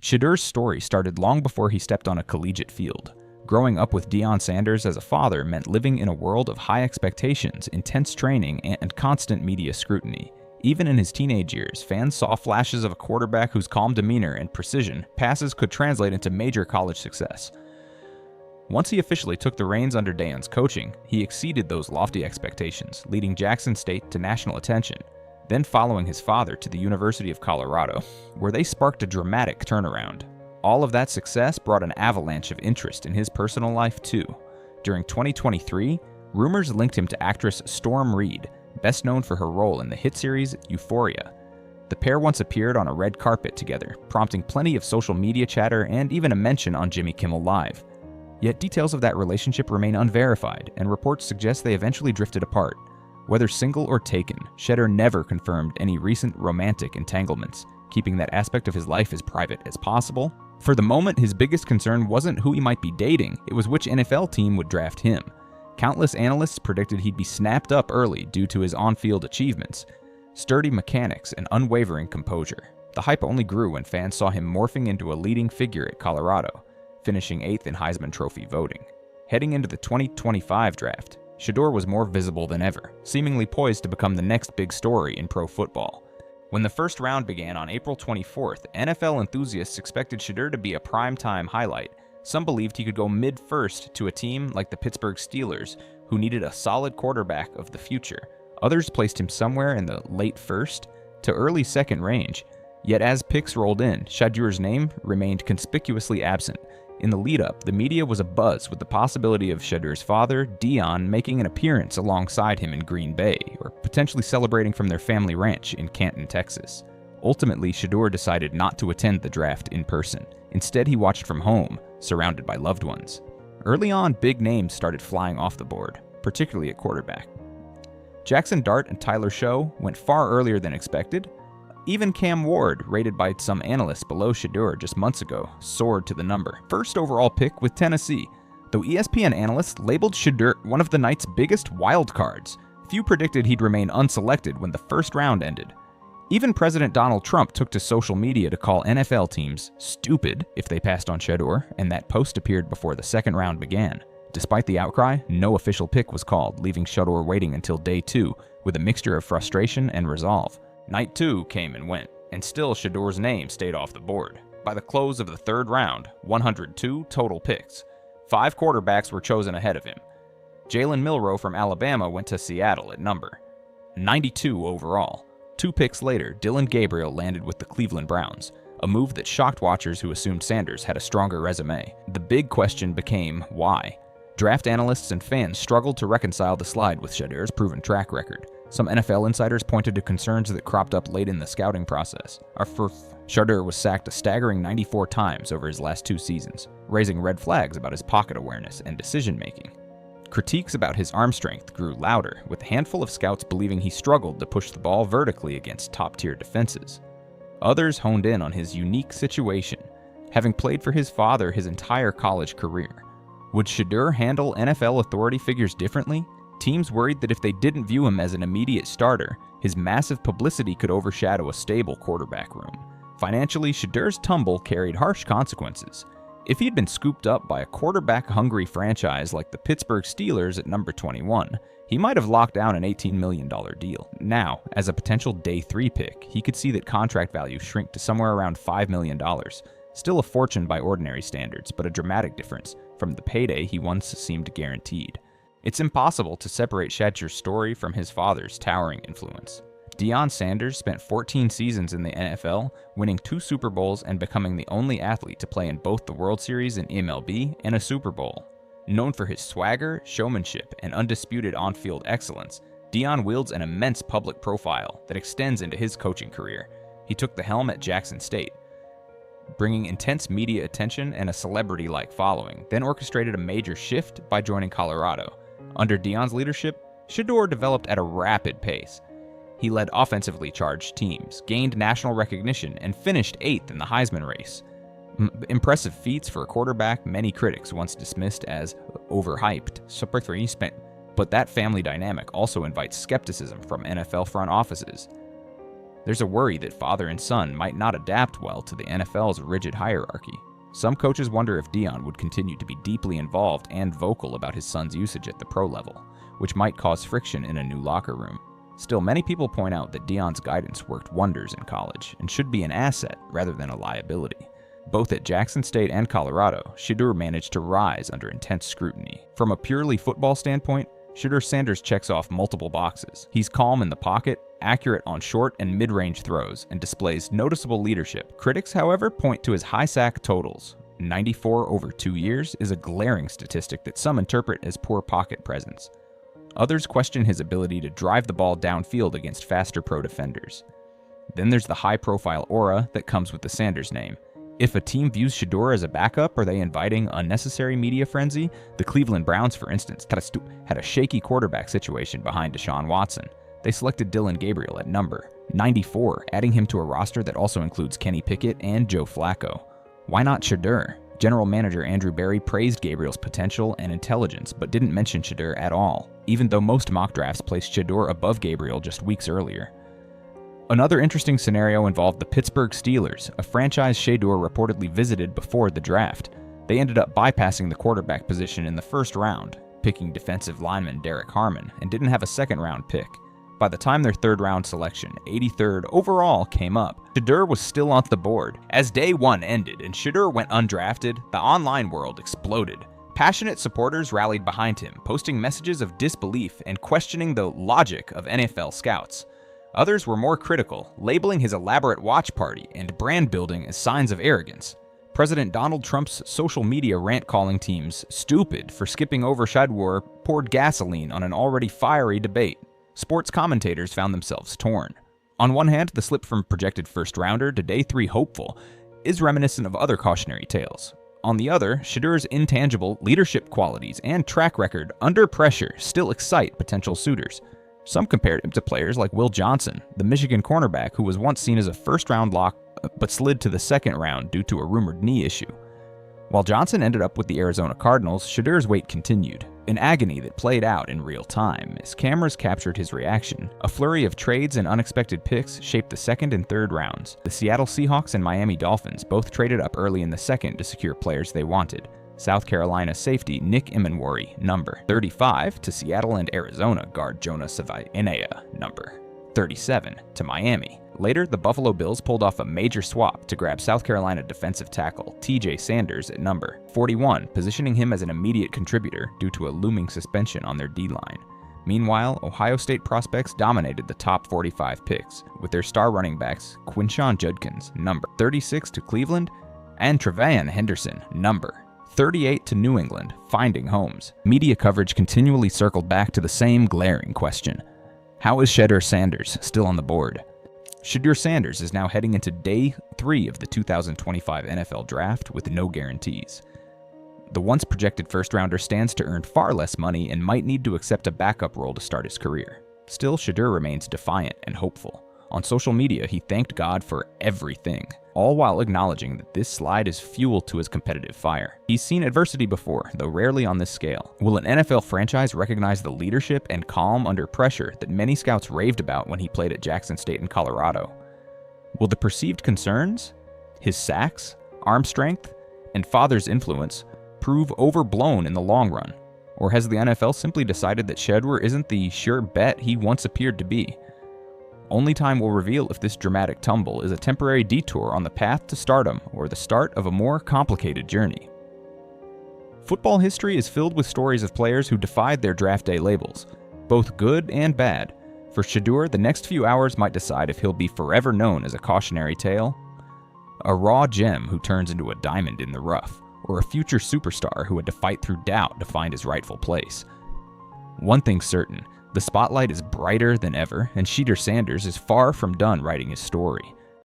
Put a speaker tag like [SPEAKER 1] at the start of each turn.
[SPEAKER 1] Shedeur's story started long before he stepped on a collegiate field. Growing up with Deion Sanders as a father meant living in a world of high expectations, intense training, and constant media scrutiny. Even in his teenage years, fans saw flashes of a quarterback whose calm demeanor and precision passes could translate into major college success. Once he officially took the reins under Deion's coaching, he exceeded those lofty expectations, leading Jackson State to national attention, then following his father to the University of Colorado, where they sparked a dramatic turnaround. All of that success brought an avalanche of interest in his personal life too. During 2023, rumors linked him to actress Storm Reed, best known for her role in the hit series Euphoria. The pair once appeared on a red carpet together, prompting plenty of social media chatter and even a mention on Jimmy Kimmel Live. Yet details of that relationship remain unverified, and reports suggest they eventually drifted apart. Whether single or taken, Shedeur never confirmed any recent romantic entanglements, keeping that aspect of his life as private as possible. For the moment, his biggest concern wasn't who he might be dating, it was which NFL team would draft him. Countless analysts predicted he'd be snapped up early due to his on-field achievements, sturdy mechanics, and unwavering composure. The hype only grew when fans saw him morphing into a leading figure at Colorado, finishing 8th in Heisman Trophy voting. Heading into the 2025 draft, Shedeur was more visible than ever, seemingly poised to become the next big story in pro football. When the first round began on April 24th, NFL enthusiasts expected Shedeur to be a prime-time highlight. Some believed he could go mid-first to a team like the Pittsburgh Steelers, who needed a solid quarterback of the future. Others placed him somewhere in the late first to early second range. Yet as picks rolled in, Shedeur's name remained conspicuously absent. In the lead-up, the media was abuzz with the possibility of Shedeur's father, Deion, making an appearance alongside him in Green Bay, or potentially celebrating from their family ranch in Canton, Texas. Ultimately, Shedeur decided not to attend the draft in person. Instead, he watched from home, surrounded by loved ones. Early on, big names started flying off the board, particularly at quarterback. Jackson Dart and Tyler Show went far earlier than expected. Even Cam Ward, rated by some analysts below Shedeur just months ago, soared to the number. First overall pick with Tennessee, though ESPN analysts labeled Shedeur one of the night's biggest wildcards. Few predicted he'd remain unselected when the first round ended. Even President Donald Trump took to social media to call NFL teams stupid if they passed on Shedeur, and that post appeared before the second round began. Despite the outcry, no official pick was called, leaving Shedeur waiting until day 2 with a mixture of frustration and resolve. Night 2 came and went, and still Shedeur's name stayed off the board. By the close of the third round, 102 total picks. 5 quarterbacks were chosen ahead of him. Jalen Milroe from Alabama went to Seattle at number 92 overall. 2 picks later, Dylan Gabriel landed with the Cleveland Browns, a move that shocked watchers who assumed Sanders had a stronger resume. The big question became why. Draft analysts and fans struggled to reconcile the slide with Shedeur's proven track record. Some NFL insiders pointed to concerns that cropped up late in the scouting process. Shedeur was sacked a staggering 94 times over his last 2 seasons, raising red flags about his pocket awareness and decision-making. Critiques about his arm strength grew louder, with a handful of scouts believing he struggled to push the ball vertically against top-tier defenses. Others honed in on his unique situation, having played for his father his entire college career. Would Shedeur handle NFL authority figures differently? Teams worried that if they didn't view him as an immediate starter, his massive publicity could overshadow a stable quarterback room. Financially, Shedeur's tumble carried harsh consequences. If he had been scooped up by a quarterback-hungry franchise like the Pittsburgh Steelers at number 21, he might have locked down an $18 million deal. Now, as a potential day 3 pick, he could see that contract value shrink to somewhere around $5 million. Still a fortune by ordinary standards, but a dramatic difference from the payday he once seemed guaranteed. It's impossible to separate Shedeur's story from his father's towering influence. Deion Sanders spent 14 seasons in the NFL, winning 2 Super Bowls and becoming the only athlete to play in both the World Series and MLB and a Super Bowl. Known for his swagger, showmanship, and undisputed on-field excellence, Deion wields an immense public profile that extends into his coaching career. He took the helm at Jackson State, bringing intense media attention and a celebrity-like following, then orchestrated a major shift by joining Colorado. Under Deion's leadership, Shedeur developed at a rapid pace. He led offensively charged teams, gained national recognition, and finished 8th in the Heisman race. Impressive feats for a quarterback many critics once dismissed as overhyped. But that family dynamic also invites skepticism from NFL front offices. There's a worry that father and son might not adapt well to the NFL's rigid hierarchy. Some coaches wonder if Deion would continue to be deeply involved and vocal about his son's usage at the pro level, which might cause friction in a new locker room. Still, many people point out that Deion's guidance worked wonders in college and should be an asset rather than a liability. Both at Jackson State and Colorado, Shedeur managed to rise under intense scrutiny. From a purely football standpoint, Shedeur Sanders checks off multiple boxes. He's calm in the pocket, accurate on short and mid-range throws, and displays noticeable leadership. Critics, however, point to his high sack totals. 94 over 2 years is a glaring statistic that some interpret as poor pocket presence. Others question his ability to drive the ball downfield against faster pro defenders. Then there's the high-profile aura that comes with the Sanders name. If a team views Shedeur as a backup, are they inviting unnecessary media frenzy? The Cleveland Browns, for instance, had a shaky quarterback situation behind Deshaun Watson. They selected Dillon Gabriel at number 94, adding him to a roster that also includes Kenny Pickett and Joe Flacco. Why not Shedeur? General manager Andrew Berry praised Gabriel's potential and intelligence, but didn't mention Shedeur at all, even though most mock drafts placed Shedeur above Gabriel just weeks earlier. Another interesting scenario involved the Pittsburgh Steelers, a franchise Shedeur reportedly visited before the draft. They ended up bypassing the quarterback position in the first round, picking defensive lineman Derek Harmon, and didn't have a second-round pick. By the time their third-round selection, 83rd overall, came up, Shedeur was still on the board. As day one ended and Shedeur went undrafted, the online world exploded. Passionate supporters rallied behind him, posting messages of disbelief and questioning the logic of NFL scouts. Others were more critical, labeling his elaborate watch party and brand building as signs of arrogance. President Donald Trump's social media rant-calling teams stupid for skipping over Shedeur poured gasoline on an already fiery debate. Sports commentators found themselves torn. On one hand, the slip from projected first-rounder to day 3 hopeful is reminiscent of other cautionary tales. On the other, Shedeur's intangible leadership qualities and track record under pressure still excite potential suitors. Some compared him to players like Will Johnson, the Michigan cornerback who was once seen as a first-round lock but slid to the second round due to a rumored knee issue. While Johnson ended up with the Arizona Cardinals, Shedeur's wait continued, an agony that played out in real time as cameras captured his reaction. A flurry of trades and unexpected picks shaped the second and third rounds. The Seattle Seahawks and Miami Dolphins both traded up early in the second to secure players they wanted. South Carolina safety Nick Emenwari, number 35, to Seattle, and Arizona guard Jonah Savaiinea, number 37, to Miami. Later, the Buffalo Bills pulled off a major swap to grab South Carolina defensive tackle TJ Sanders at number 41, positioning him as an immediate contributor due to a looming suspension on their D-line. Meanwhile, Ohio State prospects dominated the top 45 picks, with their star running backs Quinshon Judkins, number 36, to Cleveland, and Trevayon Henderson, number 38, to New England, finding homes. Media coverage continually circled back to the same glaring question: how is Shedeur Sanders still on the board? Shedeur Sanders is now heading into day 3 of the 2025 NFL Draft with no guarantees. The once projected first-rounder stands to earn far less money and might need to accept a backup role to start his career. Still, Shedeur remains defiant and hopeful. On social media, he thanked God for everything, all while acknowledging that this slide is fuel to his competitive fire. He's seen adversity before, though rarely on this scale. Will an NFL franchise recognize the leadership and calm under pressure that many scouts raved about when he played at Jackson State and Colorado? Will the perceived concerns, his sacks, arm strength, and father's influence prove overblown in the long run? Or has the NFL simply decided that Shedeur isn't the sure bet he once appeared to be? Only time will reveal if this dramatic tumble is a temporary detour on the path to stardom or the start of a more complicated journey. Football history is filled with stories of players who defied their draft day labels, both good and bad. For Shedeur, the next few hours might decide if he'll be forever known as a cautionary tale, a raw gem who turns into a diamond in the rough, or a future superstar who had to fight through doubt to find his rightful place. One thing's certain: the spotlight is brighter than ever, and Shedeur Sanders is far from done writing his story.